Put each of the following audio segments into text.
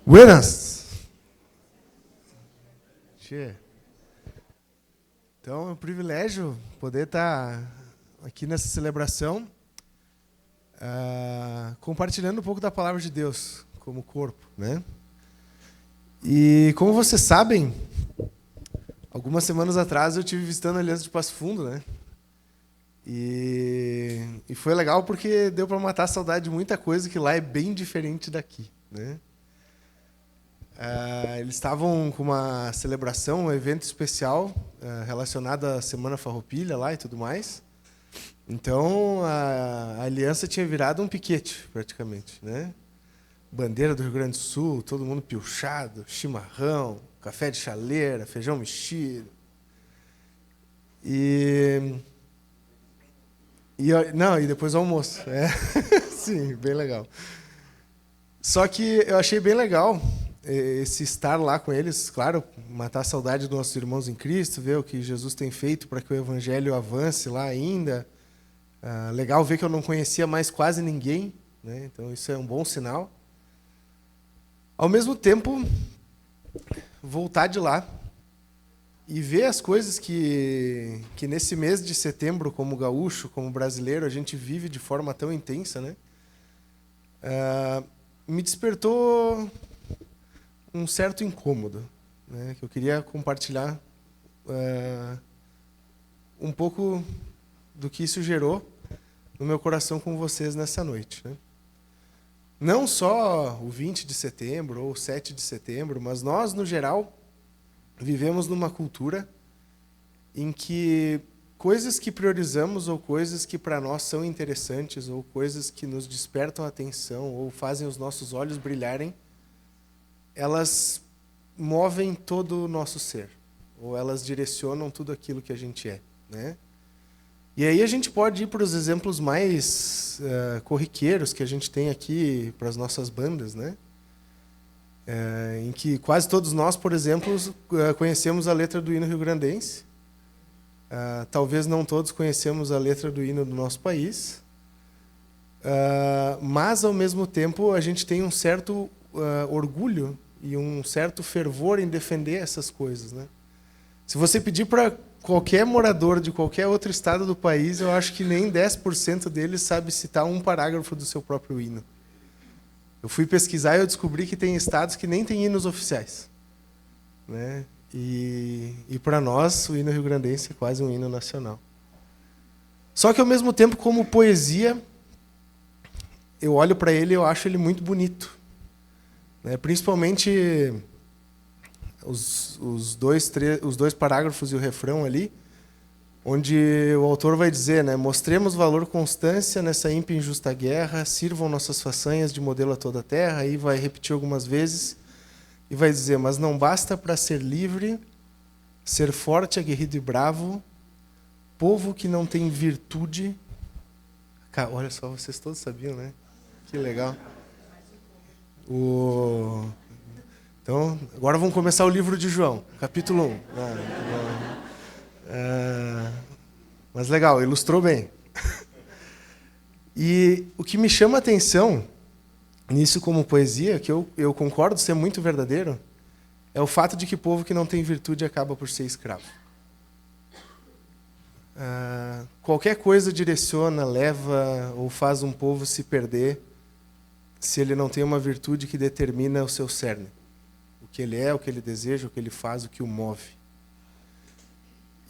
Buenas! Então, é um privilégio poder estar aqui nessa celebração, compartilhando um pouco da palavra de Deus como corpo, né? E como vocês sabem, algumas semanas atrás eu estive visitando a Aliança de Passo Fundo, né? E foi legal porque deu para matar a saudade de muita coisa que lá é bem diferente daqui, né? Eles estavam com uma celebração, um evento especial relacionado à Semana Farroupilha lá e tudo mais. Então, a aliança tinha virado um piquete, praticamente, né? Bandeira do Rio Grande do Sul, todo mundo piochado, chimarrão, café de chaleira, feijão mexido. E depois o almoço. Sim, bem legal. Só que eu achei bem legal esse estar lá com eles, claro, matar a saudade dos nossos irmãos em Cristo, ver o que Jesus tem feito para que o Evangelho avance lá ainda. Legal ver que eu não conhecia mais quase ninguém, né? Então isso é um bom sinal. Ao mesmo tempo, voltar de lá e ver as coisas que nesse mês de setembro, como gaúcho, como brasileiro, a gente vive de forma tão intensa, né? Me despertou um certo incômodo, né, que eu queria compartilhar um pouco do que isso gerou no meu coração com vocês nessa noite, né? Não só o 20 de setembro ou o 7 de setembro, mas nós, no geral, vivemos numa cultura em que coisas que priorizamos ou coisas que para nós são interessantes ou coisas que nos despertam a atenção ou fazem os nossos olhos brilharem, elas movem todo o nosso ser, ou elas direcionam tudo aquilo que a gente é, né? E aí a gente pode ir para os exemplos mais corriqueiros que a gente tem aqui para as nossas bandas, né? Em que quase todos nós, por exemplo, conhecemos a letra do hino rio-grandense. Talvez não todos conhecemos a letra do hino do nosso país, mas, ao mesmo tempo, a gente tem um certo orgulho e um certo fervor em defender essas coisas, né? Se você pedir para qualquer morador de qualquer outro estado do país, eu acho que nem 10% deles sabe citar um parágrafo do seu próprio hino. Eu fui pesquisar e eu descobri que tem estados que nem têm hinos oficiais, né? E para nós, o hino rio-grandense é quase um hino nacional. Só que, ao mesmo tempo, como poesia, eu olho para ele e eu acho ele muito bonito, né? Principalmente os dois parágrafos e o refrão ali, onde o autor vai dizer, né, mostremos valor constância nessa ímpia e injusta guerra, sirvam nossas façanhas de modelo a toda a terra, aí vai repetir algumas vezes, e vai dizer, mas não basta para ser livre, ser forte, aguerrido e bravo, povo que não tem virtude... Olha só, vocês todos sabiam, né? Que legal. Então, agora vamos começar o livro de João, capítulo 1. Mas legal, ilustrou bem. E o que me chama a atenção nisso como poesia, que eu concordo ser muito verdadeiro, é o fato de que povo que não tem virtude acaba por ser escravo. Qualquer coisa direciona, leva ou faz um povo se perder se ele não tem uma virtude que determina o seu cerne. O que ele é, o que ele deseja, o que ele faz, o que o move.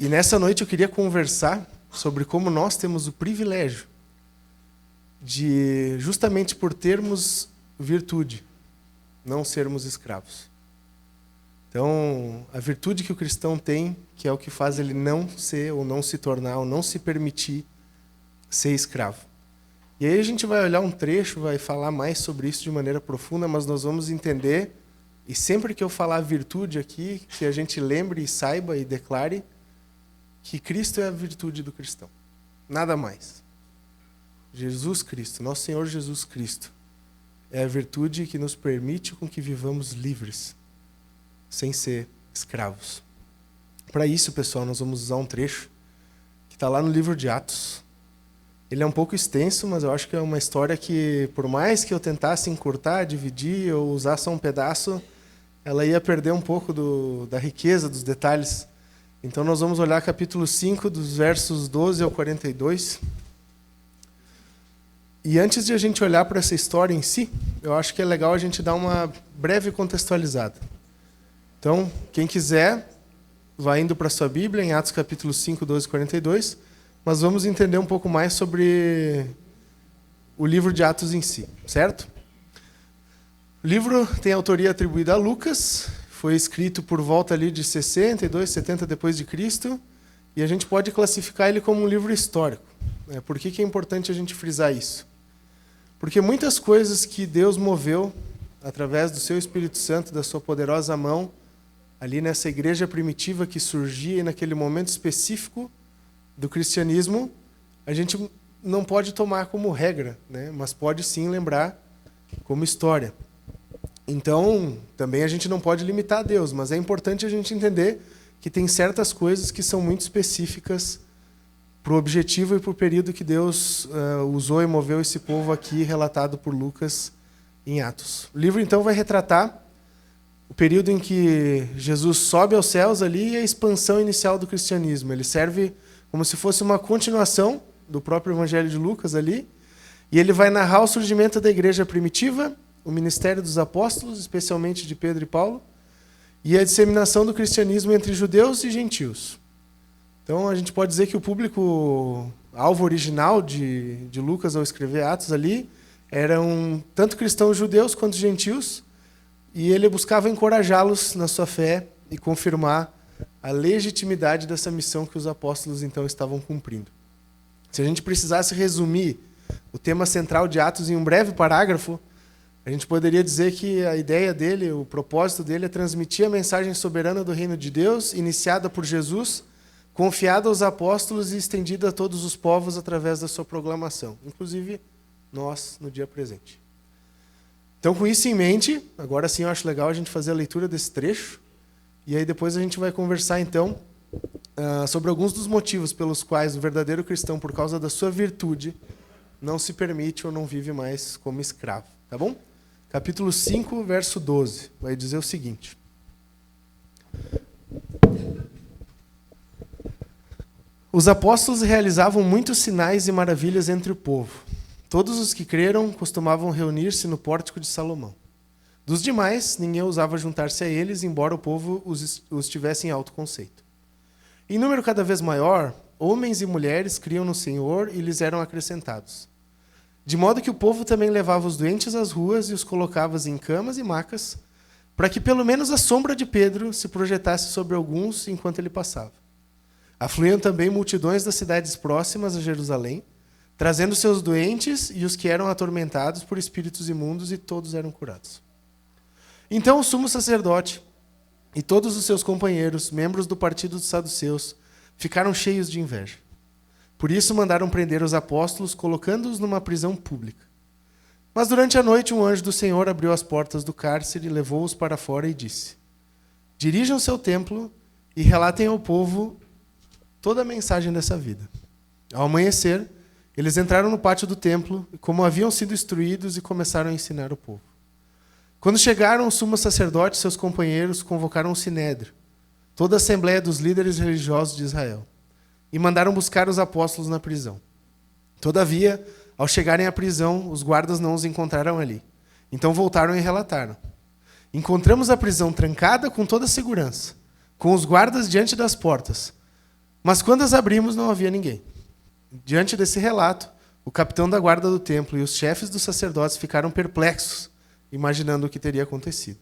E nessa noite eu queria conversar sobre como nós temos o privilégio de, justamente por termos virtude, não sermos escravos. Então, a virtude que o cristão tem, que é o que faz ele não ser ou não se tornar ou não se permitir ser escravo. E aí a gente vai olhar um trecho, vai falar mais sobre isso de maneira profunda, mas nós vamos entender, e sempre que eu falar virtude aqui, que a gente lembre e saiba e declare que Cristo é a virtude do cristão. Nada mais. Jesus Cristo, nosso Senhor Jesus Cristo, é a virtude que nos permite com que vivamos livres, sem ser escravos. Para isso, pessoal, nós vamos usar um trecho que está lá no livro de Atos. Ele é um pouco extenso, mas eu acho que é uma história que, por mais que eu tentasse encurtar, dividir ou usar só um pedaço, ela ia perder um pouco da riqueza, dos detalhes. Então nós vamos olhar capítulo 5, dos versos 12 ao 42. E antes de a gente olhar para essa história em si, eu acho que é legal a gente dar uma breve contextualizada. Então, quem quiser, vai indo para a sua Bíblia, em Atos capítulo 5, 12 e 42, mas vamos entender um pouco mais sobre o livro de Atos em si, certo? O livro tem autoria atribuída a Lucas, foi escrito por volta ali de 62, 70 depois de Cristo, e a gente pode classificar ele como um livro histórico. Por que é importante a gente frisar isso? Porque muitas coisas que Deus moveu através do seu Espírito Santo, da sua poderosa mão, ali nessa igreja primitiva que surgia naquele momento específico do cristianismo, a gente não pode tomar como regra, né? Mas pode sim lembrar como história. Então, também a gente não pode limitar a Deus, mas é importante a gente entender que tem certas coisas que são muito específicas para o objetivo e para o período que Deus usou e moveu esse povo aqui, relatado por Lucas em Atos. O livro, então, vai retratar o período em que Jesus sobe aos céus ali e a expansão inicial do cristianismo. Ele serve como se fosse uma continuação do próprio Evangelho de Lucas ali, e ele vai narrar o surgimento da igreja primitiva, o ministério dos apóstolos, especialmente de Pedro e Paulo, e a disseminação do cristianismo entre judeus e gentios. Então, a gente pode dizer que o público-alvo original de Lucas, ao escrever Atos ali, eram tanto cristãos judeus quanto gentios, e ele buscava encorajá-los na sua fé e confirmar a legitimidade dessa missão que os apóstolos, então, estavam cumprindo. Se a gente precisasse resumir o tema central de Atos em um breve parágrafo, a gente poderia dizer que a ideia dele, o propósito dele é transmitir a mensagem soberana do reino de Deus, iniciada por Jesus, confiada aos apóstolos e estendida a todos os povos através da sua proclamação, inclusive nós no dia presente. Então, com isso em mente, agora sim eu acho legal a gente fazer a leitura desse trecho, e aí depois a gente vai conversar então sobre alguns dos motivos pelos quais o verdadeiro cristão, por causa da sua virtude, não se permite ou não vive mais como escravo, tá bom? Capítulo 5, verso 12, vai dizer o seguinte: os apóstolos realizavam muitos sinais e maravilhas entre o povo. Todos os que creram costumavam reunir-se no pórtico de Salomão. Dos demais, ninguém ousava juntar-se a eles, embora o povo os tivesse em alto conceito. Em número cada vez maior, homens e mulheres criam no Senhor e lhes eram acrescentados. De modo que o povo também levava os doentes às ruas e os colocava em camas e macas, para que pelo menos a sombra de Pedro se projetasse sobre alguns enquanto ele passava. Afluíam também multidões das cidades próximas a Jerusalém, trazendo seus doentes e os que eram atormentados por espíritos imundos, e todos eram curados. Então o sumo sacerdote e todos os seus companheiros, membros do partido dos saduceus, ficaram cheios de inveja. Por isso mandaram prender os apóstolos, colocando-os numa prisão pública. Mas durante a noite um anjo do Senhor abriu as portas do cárcere, levou-os para fora e disse: dirijam-se ao templo e relatem ao povo toda a mensagem dessa vida. Ao amanhecer, eles entraram no pátio do templo, como haviam sido instruídos, e começaram a ensinar o povo. Quando chegaram, o sumo sacerdote e seus companheiros convocaram o sinédrio, toda a assembleia dos líderes religiosos de Israel, e mandaram buscar os apóstolos na prisão. Todavia, ao chegarem à prisão, os guardas não os encontraram ali. Então voltaram e relataram: encontramos a prisão trancada com toda a segurança, com os guardas diante das portas, mas quando as abrimos não havia ninguém. Diante desse relato, o capitão da guarda do templo e os chefes dos sacerdotes ficaram perplexos, imaginando o que teria acontecido.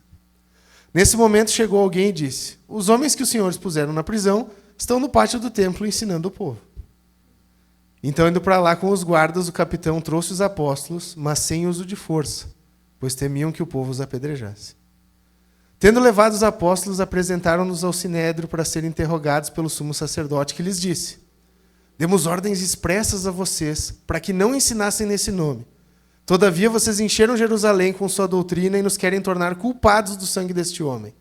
Nesse momento chegou alguém e disse: os homens que os senhores puseram na prisão estão no pátio do templo ensinando o povo. Então, indo para lá com os guardas, o capitão trouxe os apóstolos, mas sem uso de força, pois temiam que o povo os apedrejasse. Tendo levado os apóstolos, apresentaram-nos ao sinédrio para serem interrogados pelo sumo sacerdote, que lhes disse: demos ordens expressas a vocês para que não ensinassem nesse nome. Todavia, vocês encheram Jerusalém com sua doutrina e nos querem tornar culpados do sangue deste homem.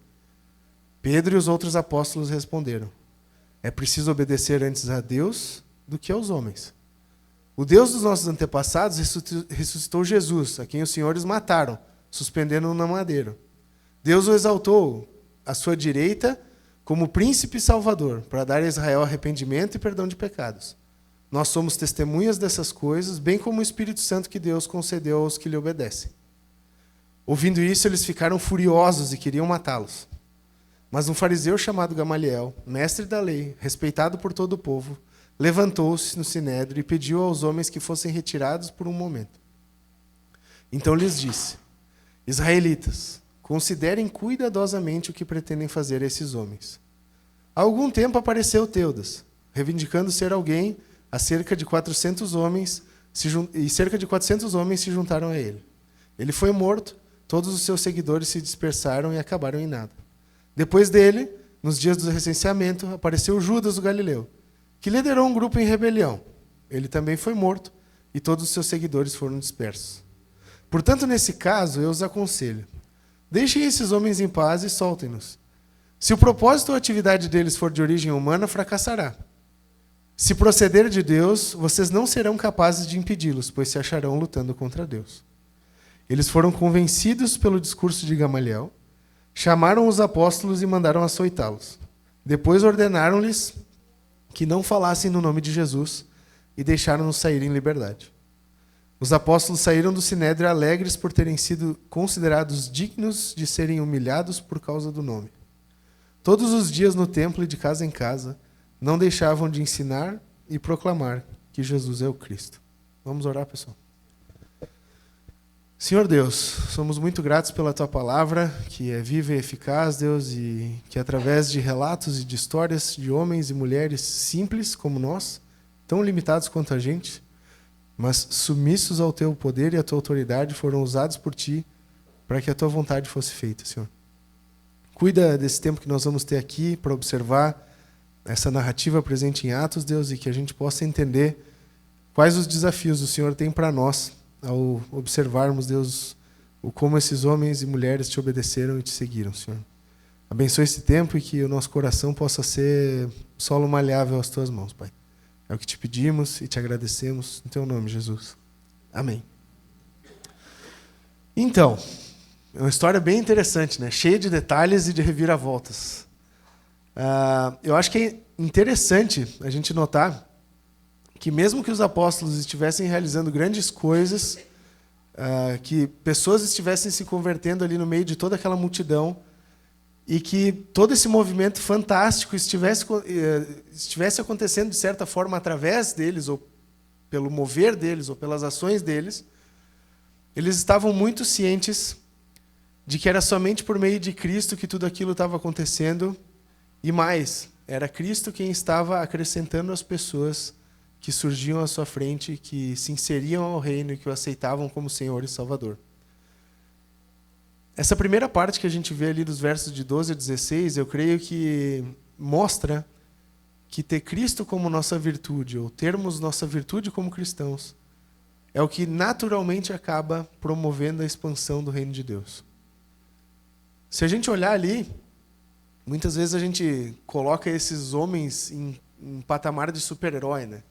Pedro e os outros apóstolos responderam: é preciso obedecer antes a Deus do que aos homens. O Deus dos nossos antepassados ressuscitou Jesus, a quem os senhores mataram, suspendendo-o na madeira. Deus o exaltou à sua direita como príncipe e salvador, para dar a Israel arrependimento e perdão de pecados. Nós somos testemunhas dessas coisas, bem como o Espírito Santo que Deus concedeu aos que lhe obedecem. Ouvindo isso, eles ficaram furiosos e queriam matá-los. Mas um fariseu chamado Gamaliel, mestre da lei, respeitado por todo o povo, levantou-se no sinédrio e pediu aos homens que fossem retirados por um momento. Então lhes disse: Israelitas, considerem cuidadosamente o que pretendem fazer a esses homens. Há algum tempo apareceu Teudas, reivindicando ser alguém a cerca de 400 homens, e cerca de 400 homens se juntaram a ele. Ele foi morto, todos os seus seguidores se dispersaram e acabaram em nada. Depois dele, nos dias do recenseamento, apareceu Judas o Galileu, que liderou um grupo em rebelião. Ele também foi morto e todos os seus seguidores foram dispersos. Portanto, nesse caso, eu os aconselho: deixem esses homens em paz e soltem-nos. Se o propósito ou a atividade deles for de origem humana, fracassará. Se proceder de Deus, vocês não serão capazes de impedi-los, pois se acharão lutando contra Deus. Eles foram convencidos pelo discurso de Gamaliel, chamaram os apóstolos e mandaram açoitá-los. Depois ordenaram-lhes que não falassem no nome de Jesus e deixaram-nos sair em liberdade. Os apóstolos saíram do sinédrio alegres por terem sido considerados dignos de serem humilhados por causa do nome. Todos os dias no templo e de casa em casa, não deixavam de ensinar e proclamar que Jesus é o Cristo. Vamos orar, pessoal. Senhor Deus, somos muito gratos pela Tua palavra, que é viva e eficaz, Deus, e que através de relatos e de histórias de homens e mulheres simples como nós, tão limitados quanto a gente, mas submissos ao Teu poder e à Tua autoridade, foram usados por Ti para que a Tua vontade fosse feita, Senhor. Cuida desse tempo que nós vamos ter aqui para observar essa narrativa presente em Atos, Deus, e que a gente possa entender quais os desafios o Senhor tem para nós ao observarmos, Deus, como esses homens e mulheres Te obedeceram e Te seguiram, Senhor. Abençoe esse tempo e que o nosso coração possa ser solo maleável às Tuas mãos, Pai. É o que Te pedimos e Te agradecemos, no Teu nome, Jesus. Amém. Então, é uma história bem interessante, né? Cheia de detalhes e de reviravoltas. Eu acho que é interessante a gente notar que mesmo que os apóstolos estivessem realizando grandes coisas, que pessoas estivessem se convertendo ali no meio de toda aquela multidão, e que todo esse movimento fantástico estivesse acontecendo de certa forma através deles, ou pelo mover deles, ou pelas ações deles, eles estavam muito cientes de que era somente por meio de Cristo que tudo aquilo estava acontecendo, e mais, era Cristo quem estava acrescentando as pessoas que surgiam à sua frente, que se inseriam ao reino e que o aceitavam como Senhor e Salvador. Essa primeira parte que a gente vê ali dos versos de 12 a 16, eu creio que mostra que ter Cristo como nossa virtude, ou termos nossa virtude como cristãos, é o que naturalmente acaba promovendo a expansão do reino de Deus. Se a gente olhar ali, muitas vezes a gente coloca esses homens em patamar de super-herói, né?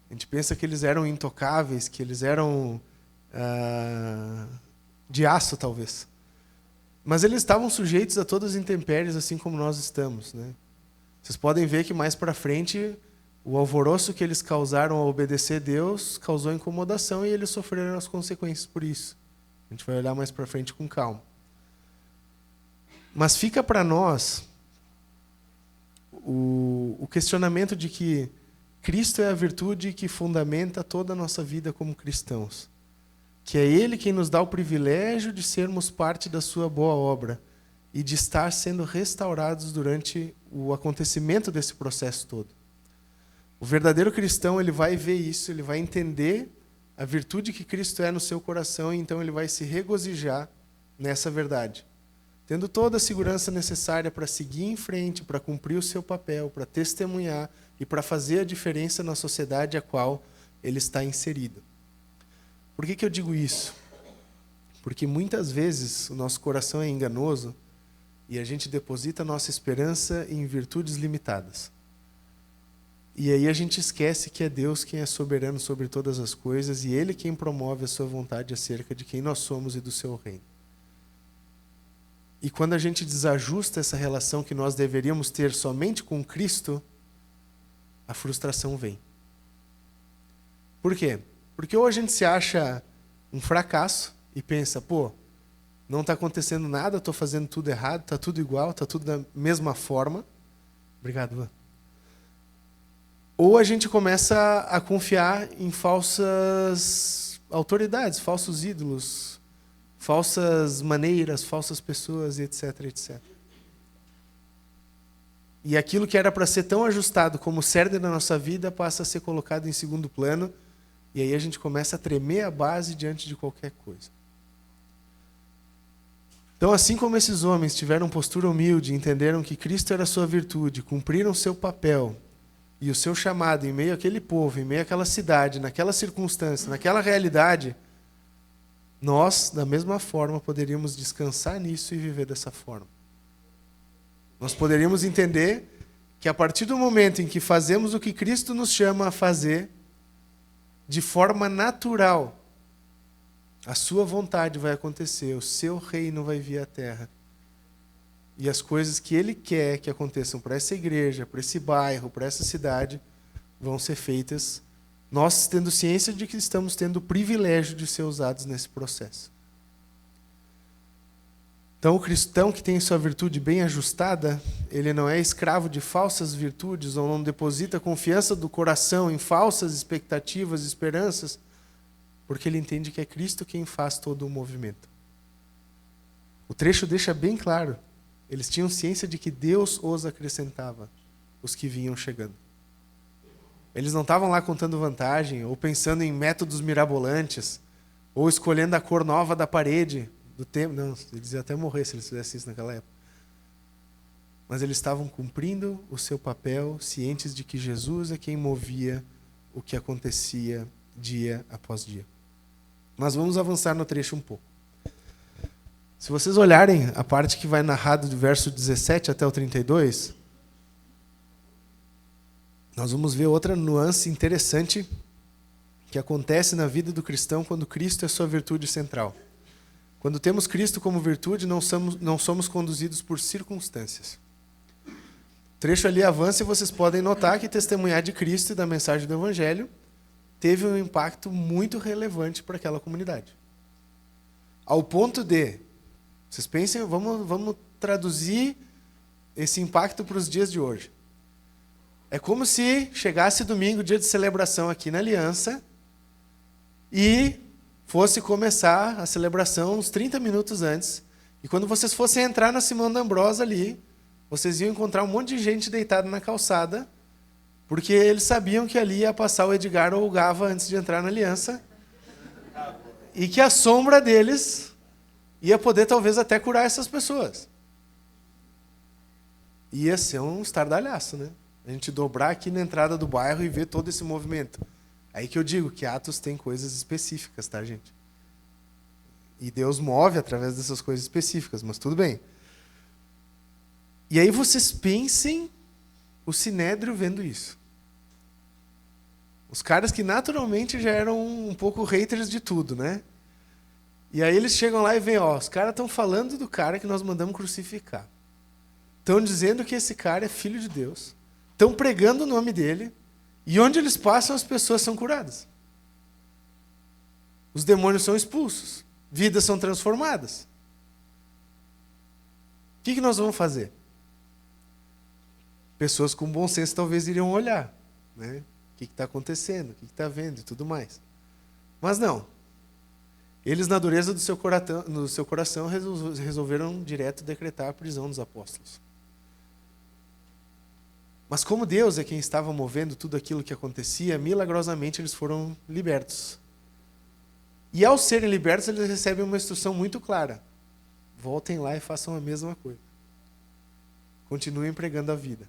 A gente pensa que eles eram intocáveis, que eles eram de aço, talvez. Mas eles estavam sujeitos a todas as intempéries, assim como nós estamos, né? Vocês podem ver que mais para frente, o alvoroço que eles causaram ao obedecer a Deus causou incomodação e eles sofreram as consequências por isso. A gente vai olhar mais para frente com calma. Mas fica para nós o questionamento de que Cristo é a virtude que fundamenta toda a nossa vida como cristãos. Que é Ele quem nos dá o privilégio de sermos parte da sua boa obra e de estar sendo restaurados durante o acontecimento desse processo todo. O verdadeiro cristão, ele vai ver isso, ele vai entender a virtude que Cristo é no seu coração e então ele vai se regozijar nessa verdade. Tendo toda a segurança necessária para seguir em frente, para cumprir o seu papel, para testemunhar e para fazer a diferença na sociedade a qual ele está inserido. Por que eu digo isso? Porque muitas vezes o nosso coração é enganoso e a gente deposita a nossa esperança em virtudes limitadas. E aí a gente esquece que é Deus quem é soberano sobre todas as coisas e Ele quem promove a sua vontade acerca de quem nós somos e do seu reino. E quando a gente desajusta essa relação que nós deveríamos ter somente com Cristo, a frustração vem. Por quê? Porque ou a gente se acha um fracasso e pensa, pô, não está acontecendo nada, estou fazendo tudo errado, está tudo igual, está tudo da mesma forma. Obrigado, Ivan. Ou a gente começa a confiar em falsas autoridades, falsos ídolos, falsas maneiras, falsas pessoas, etc, etc. E aquilo que era para ser tão ajustado como o cerne da nossa vida passa a ser colocado em segundo plano, e aí a gente começa a tremer a base diante de qualquer coisa. Então, assim como esses homens tiveram postura humilde, entenderam que Cristo era a sua virtude, cumpriram seu papel e o seu chamado em meio àquele povo, em meio àquela cidade, naquela circunstância, naquela realidade, nós, da mesma forma, poderíamos descansar nisso e viver dessa forma. Nós poderíamos entender que a partir do momento em que fazemos o que Cristo nos chama a fazer, de forma natural, a sua vontade vai acontecer, o seu reino vai vir à terra. E as coisas que Ele quer que aconteçam para essa igreja, para esse bairro, para essa cidade, vão ser feitas, nós tendo ciência de que estamos tendo o privilégio de ser usados nesse processo. Então, o cristão que tem sua virtude bem ajustada, ele não é escravo de falsas virtudes, ou não deposita a confiança do coração em falsas expectativas e esperanças, porque ele entende que é Cristo quem faz todo o movimento. O trecho deixa bem claro, eles tinham ciência de que Deus os acrescentava, os que vinham chegando. Eles não estavam lá contando vantagem, ou pensando em métodos mirabolantes, ou escolhendo a cor nova da parede do templo. Não, eles iam até morrer se eles fizessem isso naquela época. Mas eles estavam cumprindo o seu papel, cientes de que Jesus é quem movia o que acontecia dia após dia. Mas vamos avançar no trecho um pouco. Se vocês olharem a parte que vai narrado do verso 17 até o 32, nós vamos ver outra nuance interessante que acontece na vida do cristão quando Cristo é sua virtude central. Quando temos Cristo como virtude, não somos conduzidos por circunstâncias. O trecho ali avança e vocês podem notar que testemunhar de Cristo e da mensagem do Evangelho teve um impacto muito relevante para aquela comunidade. Ao ponto de, vocês pensem, vamos traduzir esse impacto para os dias de hoje. É como se chegasse domingo, dia de celebração aqui na Aliança, e fosse começar a celebração uns 30 minutos antes, e quando vocês fossem entrar na Simão da Ambrosa ali, vocês iam encontrar um monte de gente deitada na calçada, porque eles sabiam que ali ia passar o Edgar ou o Gava antes de entrar na Aliança, e que a sombra deles ia poder talvez até curar essas pessoas. Ia ser um estardalhaço, né? A gente dobrar aqui na entrada do bairro e ver todo esse movimento. Aí que eu digo que Atos tem coisas específicas, tá, gente? E Deus move através dessas coisas específicas, mas tudo bem. E aí vocês pensem o Sinédrio vendo isso. Os caras que naturalmente já eram um pouco haters de tudo, né? E aí eles chegam lá e veem, ó, os caras estão falando do cara que nós mandamos crucificar. Estão dizendo que esse cara é filho de Deus. Estão pregando o nome dele. E onde eles passam, as pessoas são curadas. Os demônios são expulsos. Vidas são transformadas. O que nós vamos fazer? Pessoas com bom senso talvez iriam olhar, né? O que está acontecendo, o que está vendo e tudo mais. Mas não. Eles, na dureza do seu coração, resolveram direto decretar a prisão dos apóstolos. Mas como Deus é quem estava movendo tudo aquilo que acontecia, milagrosamente eles foram libertos. E ao serem libertos, eles recebem uma instrução muito clara. Voltem lá e façam a mesma coisa. Continuem pregando a vida.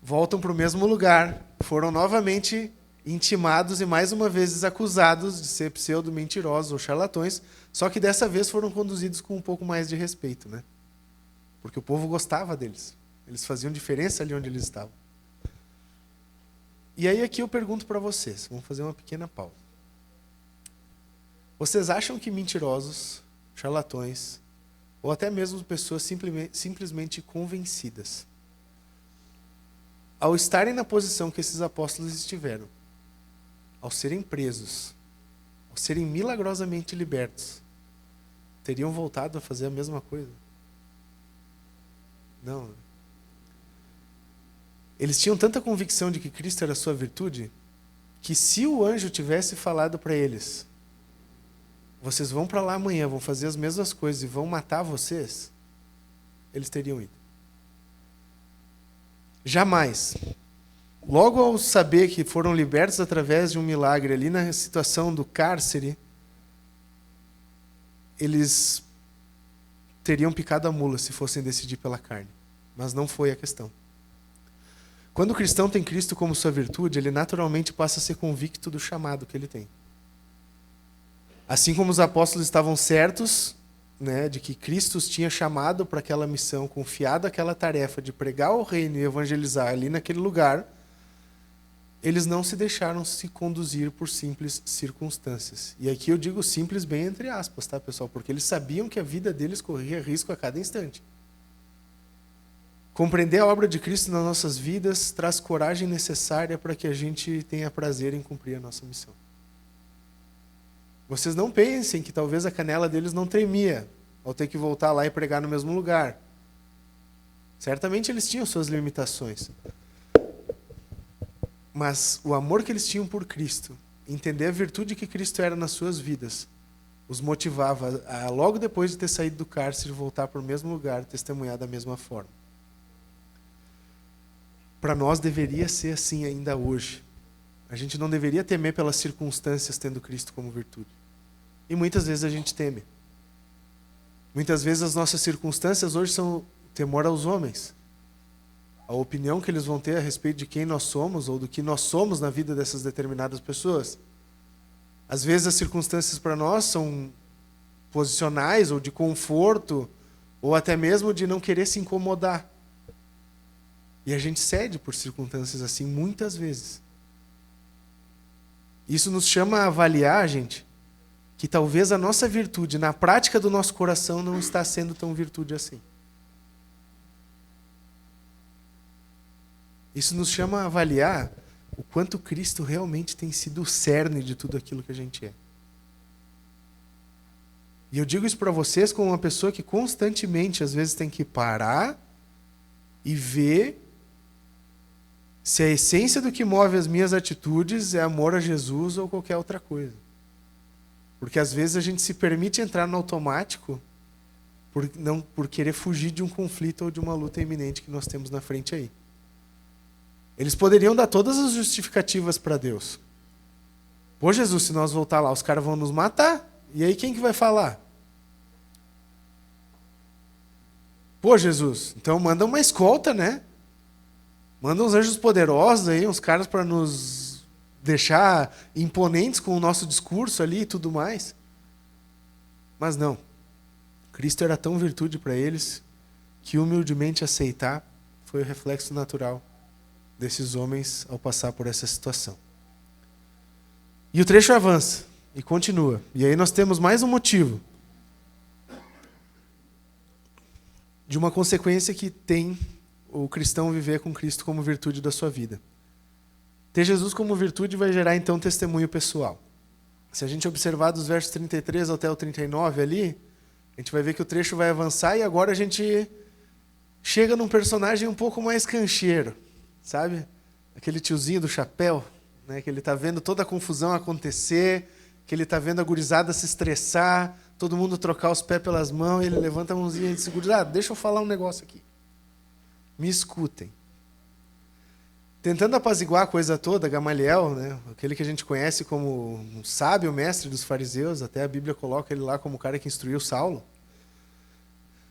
Voltam para o mesmo lugar, foram novamente intimados e mais uma vez acusados de ser pseudo-mentirosos ou charlatões, só que dessa vez foram conduzidos com um pouco mais de respeito, né? Porque o povo gostava deles. Eles faziam diferença ali onde eles estavam. E aí aqui eu pergunto para vocês, vamos fazer uma pequena pausa. Vocês acham que mentirosos, charlatões, ou até mesmo pessoas simplesmente convencidas, ao estarem na posição que esses apóstolos estiveram, ao serem presos, ao serem milagrosamente libertos, teriam voltado a fazer a mesma coisa? Não. Eles tinham tanta convicção de que Cristo era a sua virtude, que se o anjo tivesse falado para eles, vocês vão para lá amanhã, vão fazer as mesmas coisas e vão matar vocês, eles teriam ido. Jamais. Logo ao saber que foram libertos através de um milagre ali na situação do cárcere, eles teriam picado a mula se fossem decidir pela carne. Mas não foi a questão. Quando o cristão tem Cristo como sua virtude, ele naturalmente passa a ser convicto do chamado que ele tem. Assim como os apóstolos estavam certos, né, de que Cristo os tinha chamado para aquela missão, confiado aquela tarefa de pregar o reino e evangelizar ali naquele lugar, eles não se deixaram se conduzir por simples circunstâncias. E aqui eu digo simples bem entre aspas, tá, pessoal? Porque eles sabiam que a vida deles corria risco a cada instante. Compreender a obra de Cristo nas nossas vidas traz coragem necessária para que a gente tenha prazer em cumprir a nossa missão. Vocês não pensem que talvez a canela deles não tremia ao ter que voltar lá e pregar no mesmo lugar. Certamente eles tinham suas limitações. Mas o amor que eles tinham por Cristo, entender a virtude que Cristo era nas suas vidas, os motivava a, logo depois de ter saído do cárcere, voltar para o mesmo lugar, testemunhar da mesma forma. Para nós deveria ser assim ainda hoje. A gente não deveria temer pelas circunstâncias tendo Cristo como virtude. E muitas vezes a gente teme. Muitas vezes as nossas circunstâncias hoje são temor aos homens. A opinião que eles vão ter a respeito de quem nós somos ou do que nós somos na vida dessas determinadas pessoas. Às vezes as circunstâncias para nós são posicionais ou de conforto ou até mesmo de não querer se incomodar. E a gente cede por circunstâncias assim muitas vezes. Isso nos chama a avaliar, gente, que talvez a nossa virtude na prática do nosso coração não está sendo tão virtude assim. Isso nos chama a avaliar o quanto Cristo realmente tem sido o cerne de tudo aquilo que a gente é. E eu digo isso para vocês como uma pessoa que constantemente, às vezes, tem que parar e ver se a essência do que move as minhas atitudes é amor a Jesus ou qualquer outra coisa. Porque às vezes a gente se permite entrar no automático por querer fugir de um conflito ou de uma luta iminente que nós temos na frente aí. Eles poderiam dar todas as justificativas para Deus. Pô, Jesus, se nós voltar lá, os caras vão nos matar. E aí quem que vai falar? Pô, Jesus, então manda uma escolta, né? Manda uns anjos poderosos aí, uns caras para nos deixar imponentes com o nosso discurso ali e tudo mais. Mas não. Cristo era tão virtude para eles que humildemente aceitar foi o reflexo natural desses homens ao passar por essa situação. E o trecho avança e continua. E aí nós temos mais um motivo de uma consequência que tem o cristão viver com Cristo como virtude da sua vida. Ter Jesus como virtude vai gerar então testemunho pessoal. Se a gente observar dos versos 33 até o 39 ali, a gente vai ver que o trecho vai avançar e agora a gente chega num personagem um pouco mais cancheiro, sabe? Aquele tiozinho do chapéu, né? Que ele está vendo toda a confusão acontecer, que ele está vendo a gurizada se estressar, todo mundo trocar os pés pelas mãos, e ele levanta a mãozinha e diz, gurizada, deixa eu falar um negócio aqui. Me escutem. Tentando apaziguar a coisa toda, Gamaliel, né, aquele que a gente conhece como um sábio mestre dos fariseus, até a Bíblia coloca ele lá como o cara que instruiu Saulo,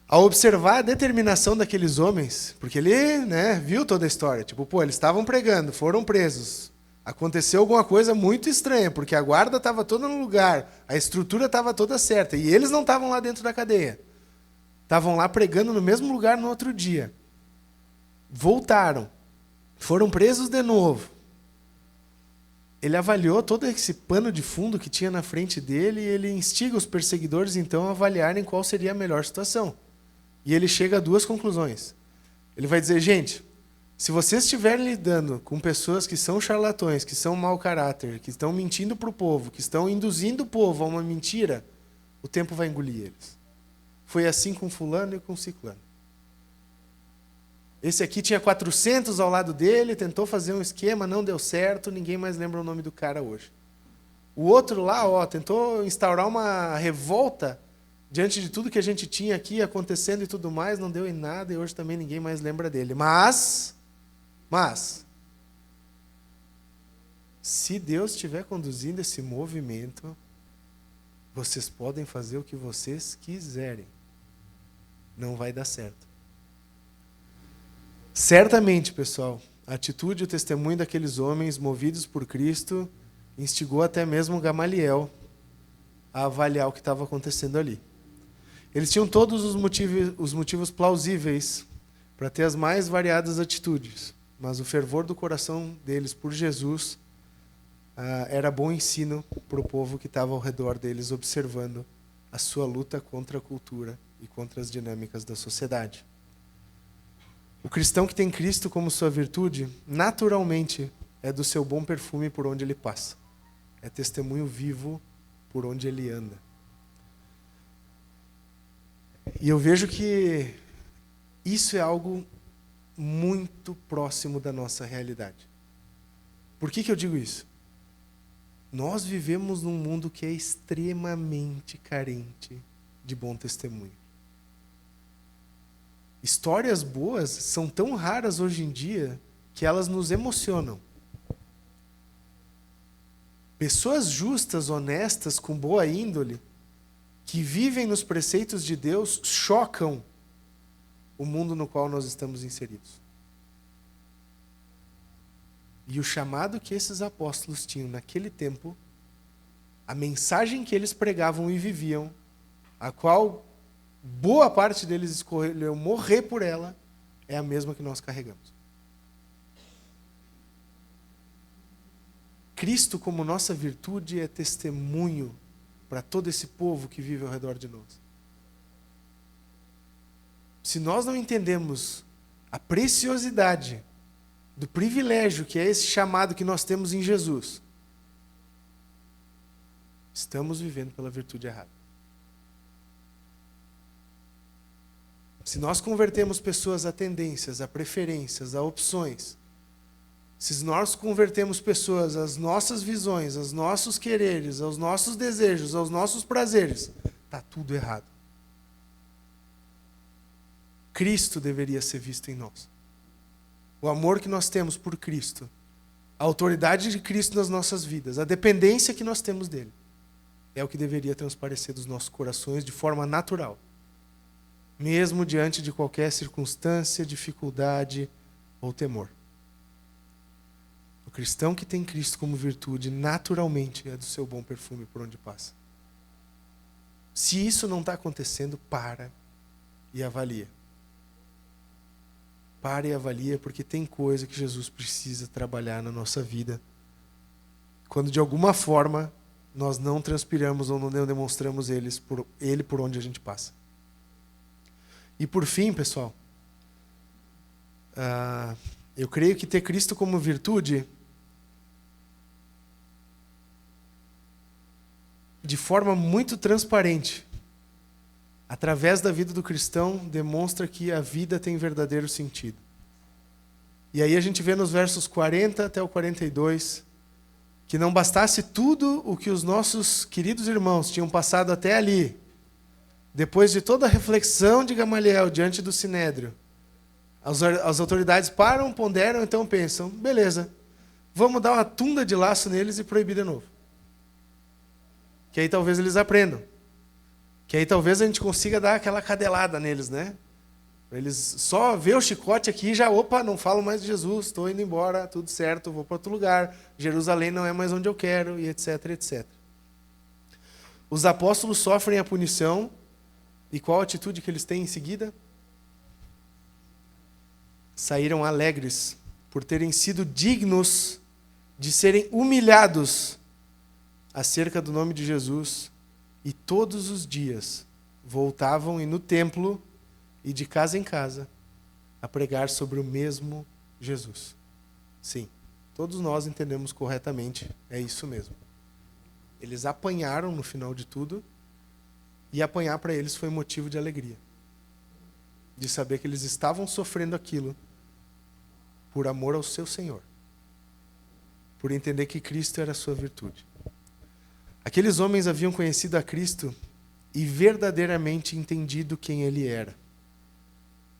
ao observar a determinação daqueles homens, porque ele, né, viu toda a história, tipo, pô, eles estavam pregando, foram presos, aconteceu alguma coisa muito estranha, porque a guarda estava toda no lugar, a estrutura estava toda certa, e eles não estavam lá dentro da cadeia, estavam lá pregando no mesmo lugar no outro dia. Voltaram. Foram presos de novo. ele avaliou todo esse pano de fundo que tinha na frente dele e ele instiga os perseguidores, então, a avaliarem qual seria a melhor situação. E ele chega a duas conclusões. Ele vai dizer, gente, se vocês estiverem lidando com pessoas que são charlatões, que são mau caráter, que estão mentindo para o povo, que estão induzindo o povo a uma mentira, o tempo vai engolir eles. Foi assim com fulano e com ciclano. Esse aqui tinha 400 ao lado dele, tentou fazer um esquema, não deu certo, ninguém mais lembra o nome do cara hoje. O outro lá, tentou instaurar uma revolta diante de tudo que a gente tinha aqui acontecendo e tudo mais, não deu em nada e hoje também ninguém mais lembra dele. Mas, se Deus estiver conduzindo esse movimento, vocês podem fazer o que vocês quiserem. Não vai dar certo. Certamente, pessoal, a atitude e o testemunho daqueles homens movidos por Cristo instigou até mesmo Gamaliel a avaliar o que estava acontecendo ali. Eles tinham todos os motivos plausíveis para ter as mais variadas atitudes, mas o fervor do coração deles por Jesus era bom ensino para o povo que estava ao redor deles, observando a sua luta contra a cultura e contra as dinâmicas da sociedade. O cristão que tem Cristo como sua virtude, naturalmente, é do seu bom perfume por onde ele passa. É testemunho vivo por onde ele anda. E eu vejo que isso é algo muito próximo da nossa realidade. Por que eu digo isso? Nós vivemos num mundo que é extremamente carente de bom testemunho. Histórias boas são tão raras hoje em dia que elas nos emocionam. Pessoas justas, honestas, com boa índole, que vivem nos preceitos de Deus, chocam o mundo no qual nós estamos inseridos. E o chamado que esses apóstolos tinham naquele tempo, a mensagem que eles pregavam e viviam, a qual boa parte deles escolheu morrer por ela, é a mesma que nós carregamos. Cristo, como nossa virtude, é testemunho para todo esse povo que vive ao redor de nós. Se nós não entendemos a preciosidade do privilégio que é esse chamado que nós temos em Jesus, estamos vivendo pela virtude errada. Se nós convertemos pessoas a tendências, a preferências, a opções, se nós convertemos pessoas às nossas visões, aos nossos quereres, aos nossos desejos, aos nossos prazeres, está tudo errado. Cristo deveria ser visto em nós. O amor que nós temos por Cristo, a autoridade de Cristo nas nossas vidas, a dependência que nós temos dele, é o que deveria transparecer dos nossos corações de forma natural. Mesmo diante de qualquer circunstância, dificuldade ou temor. O cristão que tem Cristo como virtude, naturalmente é do seu bom perfume por onde passa. Se isso não está acontecendo, para e avalia. Para e avalia, porque tem coisa que Jesus precisa trabalhar na nossa vida. Quando de alguma forma nós não transpiramos ou não demonstramos ele por onde a gente passa. E por fim, pessoal, eu creio que ter Cristo como virtude, de forma muito transparente, através da vida do cristão, demonstra que a vida tem verdadeiro sentido. E aí a gente vê nos versos 40 até o 42, que não bastasse tudo o que os nossos queridos irmãos tinham passado até ali, depois de toda a reflexão de Gamaliel diante do Sinédrio, as autoridades param, ponderam, então pensam, beleza, vamos dar uma tunda de laço neles e proibir de novo. Que aí talvez eles aprendam. Que aí talvez a gente consiga dar aquela cadelada neles, né? Eles só vê o chicote aqui e já, opa, não falo mais de Jesus, estou indo embora, tudo certo, vou para outro lugar, Jerusalém não é mais onde eu quero, e etc, etc. Os apóstolos sofrem a punição. E qual a atitude que eles têm em seguida? Saíram alegres por terem sido dignos de serem humilhados acerca do nome de Jesus, e todos os dias voltavam e no templo e de casa em casa a pregar sobre o mesmo Jesus. Sim, todos nós entendemos corretamente, é isso mesmo. Eles apanharam no final de tudo, e apanhar para eles foi motivo de alegria. De saber que eles estavam sofrendo aquilo por amor ao seu Senhor. Por entender que Cristo era a sua virtude. Aqueles homens haviam conhecido a Cristo e verdadeiramente entendido quem Ele era.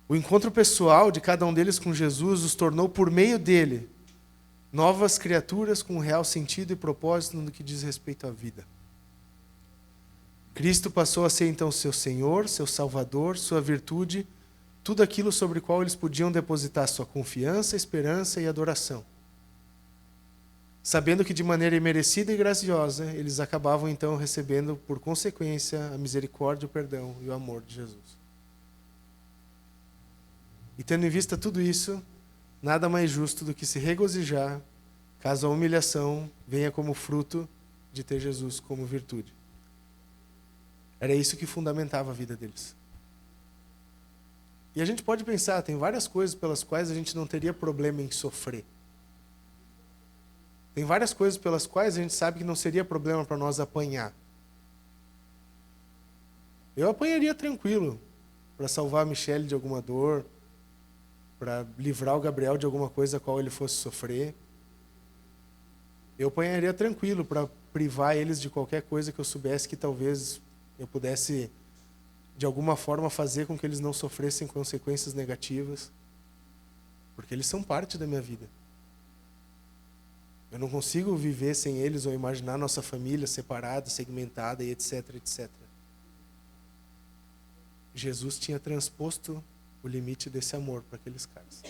O encontro pessoal de cada um deles com Jesus os tornou, por meio dele, novas criaturas com real sentido e propósito no que diz respeito à vida. Cristo passou a ser então seu Senhor, seu Salvador, sua virtude, tudo aquilo sobre o qual eles podiam depositar sua confiança, esperança e adoração. Sabendo que de maneira imerecida e graciosa, eles acabavam então recebendo, por consequência, a misericórdia, o perdão e o amor de Jesus. E tendo em vista tudo isso, nada mais justo do que se regozijar, caso a humilhação venha como fruto de ter Jesus como virtude. Era isso que fundamentava a vida deles. E a gente pode pensar, tem várias coisas pelas quais a gente não teria problema em sofrer. Tem várias coisas pelas quais a gente sabe que não seria problema para nós apanhar. Eu apanharia tranquilo para salvar a Michele de alguma dor, para livrar o Gabriel de alguma coisa a qual ele fosse sofrer. Eu apanharia tranquilo para privar eles de qualquer coisa que eu soubesse que talvez eu pudesse, de alguma forma, fazer com que eles não sofressem consequências negativas. Porque eles são parte da minha vida. Eu não consigo viver sem eles ou imaginar nossa família separada, segmentada e etc, etc. Jesus tinha transposto o limite desse amor para aqueles caras.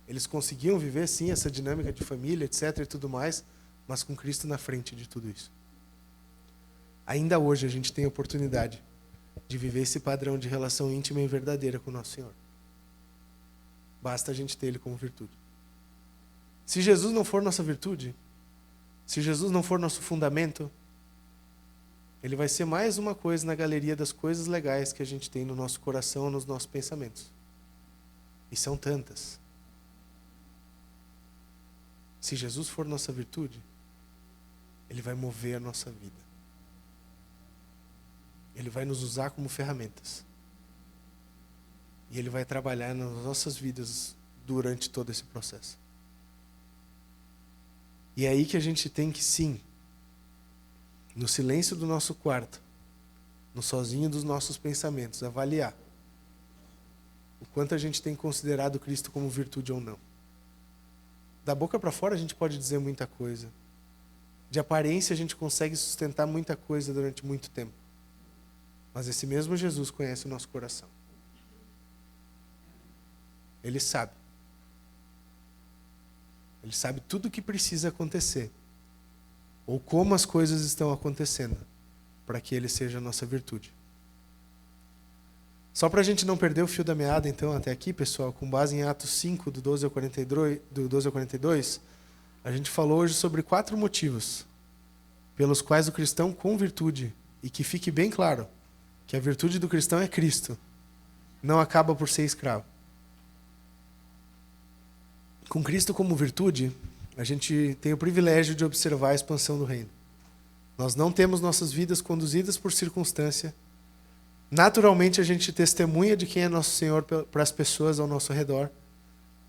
Eles conseguiam viver, sim, essa dinâmica de família, etc e tudo mais, mas com Cristo na frente de tudo isso. Ainda hoje a gente tem a oportunidade de viver esse padrão de relação íntima e verdadeira com o nosso Senhor. Basta a gente ter Ele como virtude. Se Jesus não for nossa virtude, se Jesus não for nosso fundamento, Ele vai ser mais uma coisa na galeria das coisas legais que a gente tem no nosso coração, nos nossos pensamentos. E são tantas. Se Jesus for nossa virtude, Ele vai mover a nossa vida. Ele vai nos usar como ferramentas. E Ele vai trabalhar nas nossas vidas durante todo esse processo. E é aí que a gente tem que, sim, no silêncio do nosso quarto, no sozinho dos nossos pensamentos, avaliar o quanto a gente tem considerado Cristo como virtude ou não. Da boca para fora a gente pode dizer muita coisa. De aparência a gente consegue sustentar muita coisa durante muito tempo. Mas esse mesmo Jesus conhece o nosso coração. Ele sabe. Ele sabe tudo o que precisa acontecer. Ou como as coisas estão acontecendo, para que Ele seja a nossa virtude. Só para a gente não perder o fio da meada, então, até aqui, pessoal, com base em Atos 5, do 12 ao 42, a gente falou hoje sobre 4 motivos pelos quais o cristão com virtude, e que fique bem claro, que a virtude do cristão é Cristo, não acaba por ser escravo. Com Cristo como virtude, a gente tem o privilégio de observar a expansão do reino. Nós não temos nossas vidas conduzidas por circunstância. Naturalmente, a gente testemunha de quem é nosso Senhor para as pessoas ao nosso redor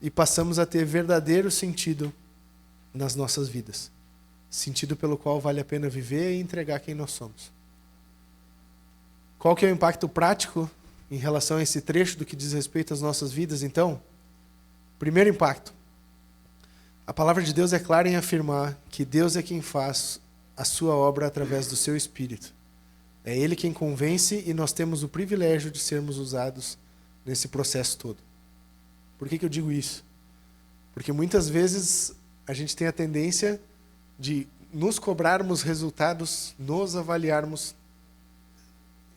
e passamos a ter verdadeiro sentido nas nossas vidas. Sentido pelo qual vale a pena viver e entregar quem nós somos. Qual que é o impacto prático em relação a esse trecho do que diz respeito às nossas vidas, então? Primeiro impacto. A palavra de Deus é clara em afirmar que Deus é quem faz a sua obra através do seu Espírito. É Ele quem convence e nós temos o privilégio de sermos usados nesse processo todo. Por que eu digo isso? Porque muitas vezes a gente tem a tendência de nos cobrarmos resultados, nos avaliarmos,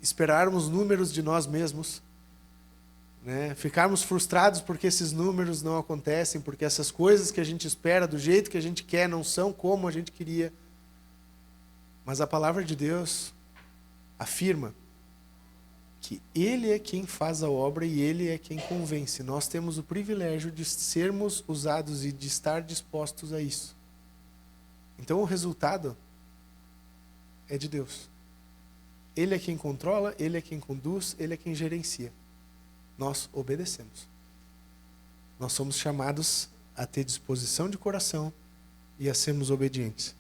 esperarmos números de nós mesmos, né? Ficarmos frustrados porque esses números não acontecem, porque essas coisas que a gente espera do jeito que a gente quer não são como a gente queria. Mas a palavra de Deus afirma que Ele é quem faz a obra e Ele é quem convence. Nós temos o privilégio de sermos usados e de estar dispostos a isso. Então o resultado é de Deus. Ele é quem controla, Ele é quem conduz, Ele é quem gerencia. Nós obedecemos. Nós somos chamados a ter disposição de coração e a sermos obedientes.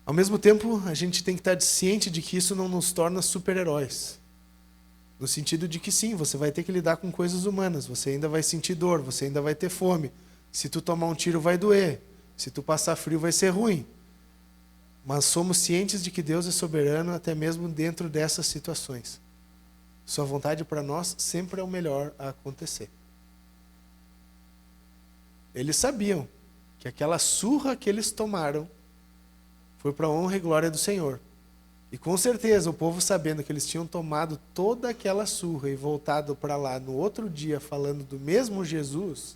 Ao mesmo tempo, a gente tem que estar ciente de que isso não nos torna super-heróis. No sentido de que sim, você vai ter que lidar com coisas humanas, você ainda vai sentir dor, você ainda vai ter fome. Se tu tomar um tiro vai doer, se tu passar frio vai ser ruim. Mas somos cientes de que Deus é soberano até mesmo dentro dessas situações. Sua vontade para nós sempre é o melhor a acontecer. Eles sabiam que aquela surra que eles tomaram foi para a honra e glória do Senhor. E com certeza o povo, sabendo que eles tinham tomado toda aquela surra e voltado para lá no outro dia falando do mesmo Jesus,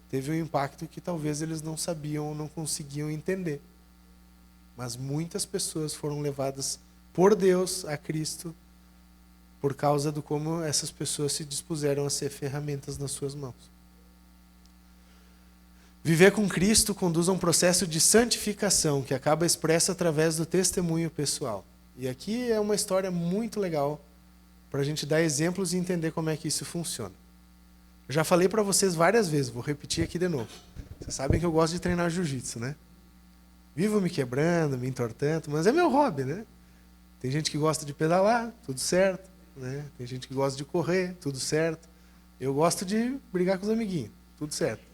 teve um impacto que talvez eles não sabiam ou não conseguiam entender. Mas muitas pessoas foram levadas por Deus a Cristo por causa do como essas pessoas se dispuseram a ser ferramentas nas suas mãos. Viver com Cristo conduz a um processo de santificação que acaba expresso através do testemunho pessoal. E aqui é uma história muito legal para a gente dar exemplos e entender como é que isso funciona. Eu já falei para vocês várias vezes, vou repetir aqui de novo. Vocês sabem que eu gosto de treinar jiu-jitsu, né? Vivo me quebrando, me entortando, mas é meu hobby, né? Tem gente que gosta de pedalar, tudo certo, né? Tem gente que gosta de correr, tudo certo. Eu gosto de brigar com os amiguinhos, tudo certo.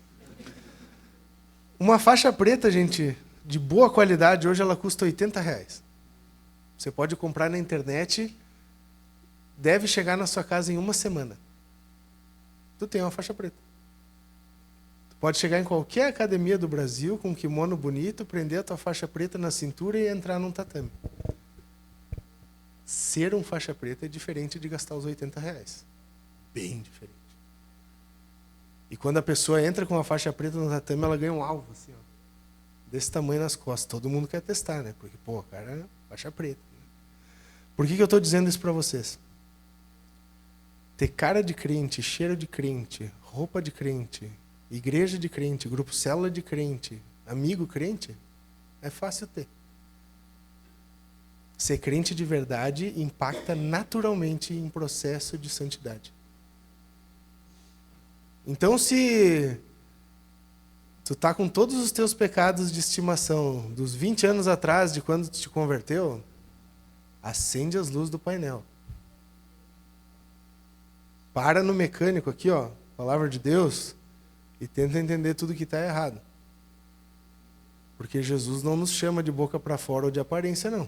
Uma faixa preta, gente, de boa qualidade, hoje ela custa R$80. Você pode comprar na internet, deve chegar na sua casa em uma semana. Tu tem uma faixa preta. Tu pode chegar em qualquer academia do Brasil com um kimono bonito, prender a tua faixa preta na cintura e entrar num tatame. Ser um faixa preta é diferente de gastar os R$80. Bem diferente. E quando a pessoa entra com uma faixa preta no tatame, ela ganha um alvo, assim, ó, desse tamanho nas costas. Todo mundo quer testar, né? Porque, pô, cara, é faixa preta. Por que eu estou dizendo isso para vocês? Ter cara de crente, cheiro de crente, roupa de crente, igreja de crente, grupo célula de crente, amigo crente, é fácil ter. Ser crente de verdade impacta naturalmente em processo de santidade. Então, se tu tá com todos os teus pecados de estimação dos 20 anos atrás, de quando tu te converteu, acende as luzes do painel. Para no mecânico aqui, ó, palavra de Deus, e tenta entender tudo que está errado. Porque Jesus não nos chama de boca para fora ou de aparência, não.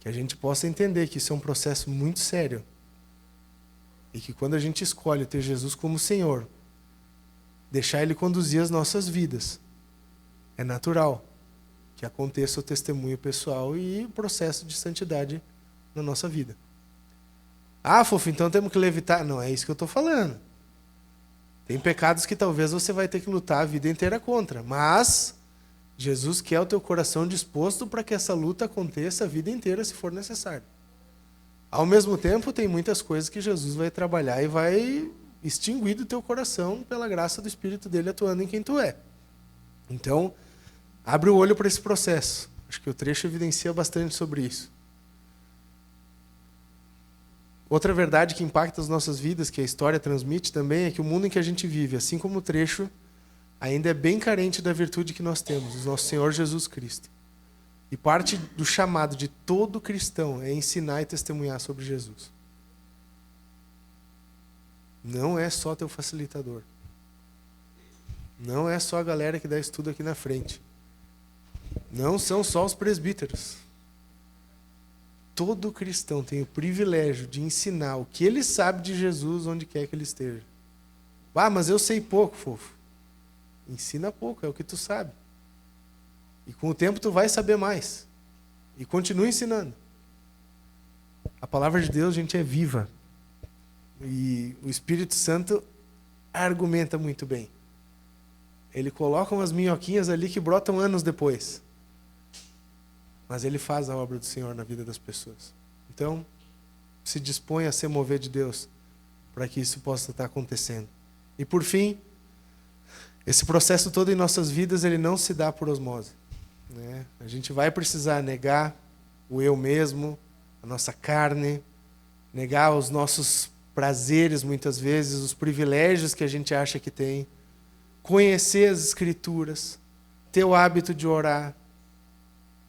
Que a gente possa entender que isso é um processo muito sério. E que quando a gente escolhe ter Jesus como Senhor, deixar Ele conduzir as nossas vidas, é natural que aconteça o testemunho pessoal e o processo de santidade na nossa vida. Ah, fofo, então temos que levitar. Não, é isso que eu estou falando. Tem pecados que talvez você vai ter que lutar a vida inteira contra, mas Jesus quer o teu coração disposto para que essa luta aconteça a vida inteira, se for necessário. Ao mesmo tempo, tem muitas coisas que Jesus vai trabalhar e vai extinguir do teu coração pela graça do Espírito dele atuando em quem tu é. Então, abre o olho para esse processo. Acho que o trecho evidencia bastante sobre isso. Outra verdade que impacta as nossas vidas, que a história transmite também, é que o mundo em que a gente vive, assim como o trecho, ainda é bem carente da virtude que nós temos, o nosso Senhor Jesus Cristo. E parte do chamado de todo cristão é ensinar e testemunhar sobre Jesus. Não é só teu facilitador. Não é só a galera que dá estudo aqui na frente. Não são só os presbíteros. Todo cristão tem o privilégio de ensinar o que ele sabe de Jesus onde quer que ele esteja. Ah, mas eu sei pouco, fofo. Ensina pouco, é o que tu sabe. E com o tempo tu vai saber mais. E continua ensinando. A palavra de Deus, gente, é viva. E o Espírito Santo argumenta muito bem. Ele coloca umas minhoquinhas ali que brotam anos depois. Mas ele faz a obra do Senhor na vida das pessoas. Então, se dispõe a se mover de Deus para que isso possa estar acontecendo. E por fim, esse processo todo em nossas vidas, ele não se dá por osmose, né? A gente vai precisar negar o eu mesmo, a nossa carne, negar os nossos prazeres muitas vezes, os privilégios que a gente acha que tem, conhecer as Escrituras, ter o hábito de orar,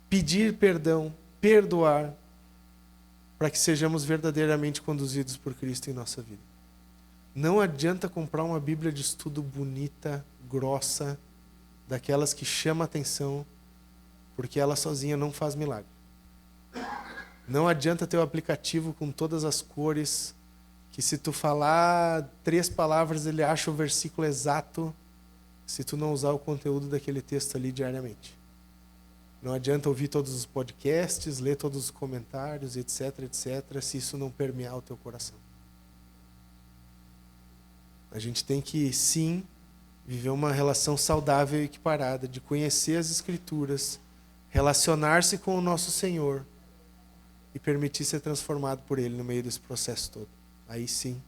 pedir perdão, perdoar, para que sejamos verdadeiramente conduzidos por Cristo em nossa vida. Não adianta comprar uma Bíblia de estudo bonita, grossa, daquelas que chama atenção, porque ela sozinha não faz milagre. Não adianta ter o aplicativo com todas as cores, que se tu falar 3 palavras, ele acha o versículo exato, se tu não usar o conteúdo daquele texto ali diariamente. Não adianta ouvir todos os podcasts, ler todos os comentários, etc, etc, se isso não permear o teu coração. A gente tem que, sim, viver uma relação saudável e equiparada, de conhecer as Escrituras, relacionar-se com o nosso Senhor e permitir ser transformado por Ele no meio desse processo todo. Aí sim,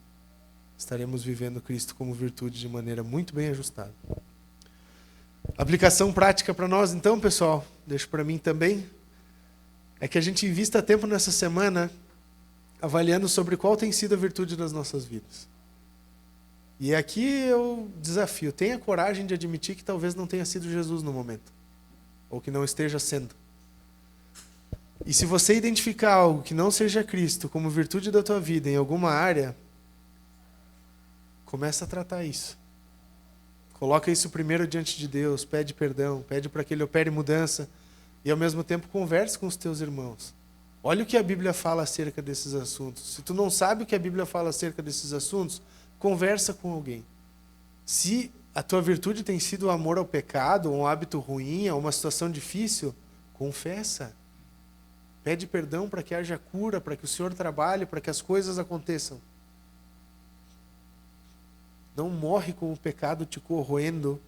estaremos vivendo Cristo como virtude de maneira muito bem ajustada. Aplicação prática para nós, então, pessoal, deixo para mim também, é que a gente invista tempo nessa semana avaliando sobre qual tem sido a virtude das nossas vidas. E aqui eu desafio, tenha coragem de admitir que talvez não tenha sido Jesus no momento, ou que não esteja sendo. E se você identificar algo que não seja Cristo como virtude da tua vida em alguma área, começa a tratar isso. Coloca isso primeiro diante de Deus, pede perdão, pede para que Ele opere mudança e ao mesmo tempo converse com os teus irmãos. Olha o que a Bíblia fala acerca desses assuntos. Se tu não sabe o que a Bíblia fala acerca desses assuntos, conversa com alguém. Se a tua virtude tem sido o amor ao pecado, ou um hábito ruim, ou uma situação difícil, confessa. Pede perdão para que haja cura, para que o Senhor trabalhe, para que as coisas aconteçam. Não morre com o pecado te corroendo,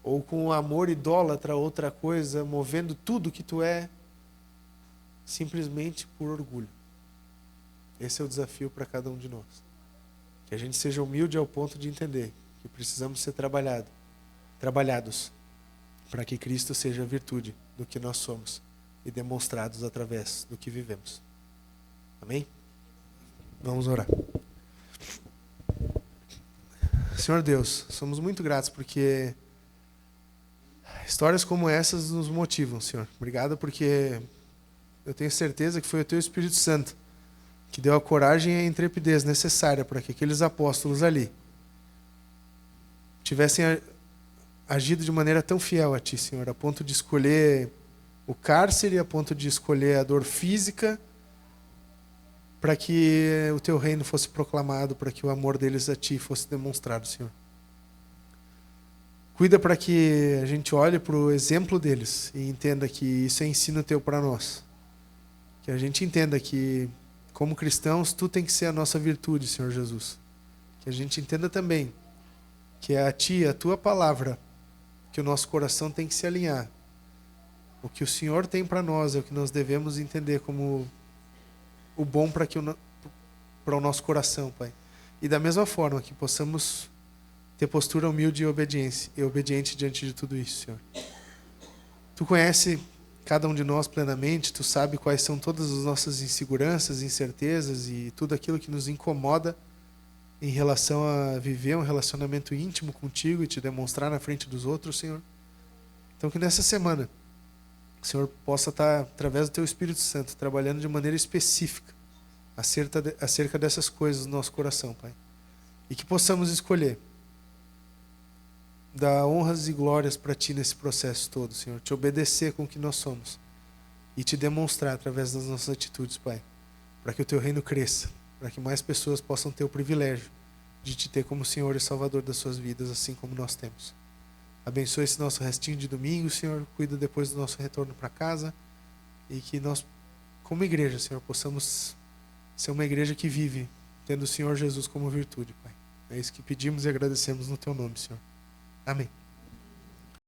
ou com o amor idólatra, outra coisa, movendo tudo que tu é, simplesmente por orgulho. Esse é o desafio para cada um de nós. Que a gente seja humilde ao ponto de entender que precisamos ser trabalhados, para que Cristo seja a virtude do que nós somos e demonstrados através do que vivemos. Amém? Vamos orar. Senhor Deus, somos muito gratos porque histórias como essas nos motivam, Senhor. Obrigado porque eu tenho certeza que foi o Teu Espírito Santo que deu a coragem e a intrepidez necessária para que aqueles apóstolos ali tivessem agido de maneira tão fiel a Ti, Senhor, a ponto de escolher o cárcere, a ponto de escolher a dor física, para que o Teu reino fosse proclamado, para que o amor deles a Ti fosse demonstrado, Senhor. Cuida para que a gente olhe para o exemplo deles e entenda que isso é ensino Teu para nós. Que a gente entenda que, como cristãos, Tu tem que ser a nossa virtude, Senhor Jesus. Que a gente entenda também que é a Ti, a Tua palavra, que o nosso coração tem que se alinhar. O que o Senhor tem para nós é o que nós devemos entender como o bom para o nosso coração, Pai. E da mesma forma que possamos ter postura humilde e obediente diante de tudo isso, Senhor. Tu conhece cada um de nós plenamente, Tu sabe quais são todas as nossas inseguranças, incertezas e tudo aquilo que nos incomoda em relação a viver um relacionamento íntimo contigo e Te demonstrar na frente dos outros, Senhor. Então que nessa semana o Senhor possa estar, através do Teu Espírito Santo, trabalhando de maneira específica acerca dessas coisas no nosso coração, Pai. E que possamos escolher dar honras e glórias para Ti nesse processo todo, Senhor. Te obedecer com o que nós somos e Te demonstrar através das nossas atitudes, Pai. Para que o Teu reino cresça, para que mais pessoas possam ter o privilégio de Te ter como Senhor e Salvador das suas vidas, assim como nós temos. Abençoe esse nosso restinho de domingo, Senhor. Cuida depois do nosso retorno para casa. E que nós, como igreja, Senhor, possamos ser uma igreja que vive tendo o Senhor Jesus como virtude, Pai. É isso que pedimos e agradecemos no Teu nome, Senhor. Amém.